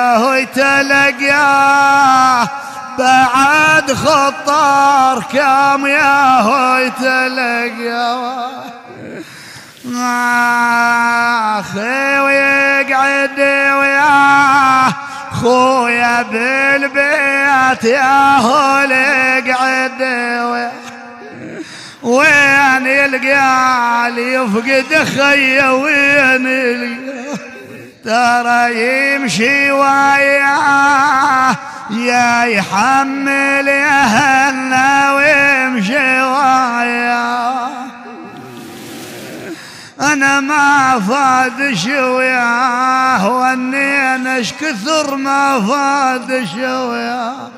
وياه يتلقاه بعد خطار كم ياهو يتلقاه اخي ويقعد وياه خويا بالبيت ياهو يقعد وياه وين يلقى لي يفقد خيه وين يلقى ترى يمشي وياه يا يحمل يهنا ويمشي وياه انا ما فادش وياه واني انا اش كثر ما فادش وياه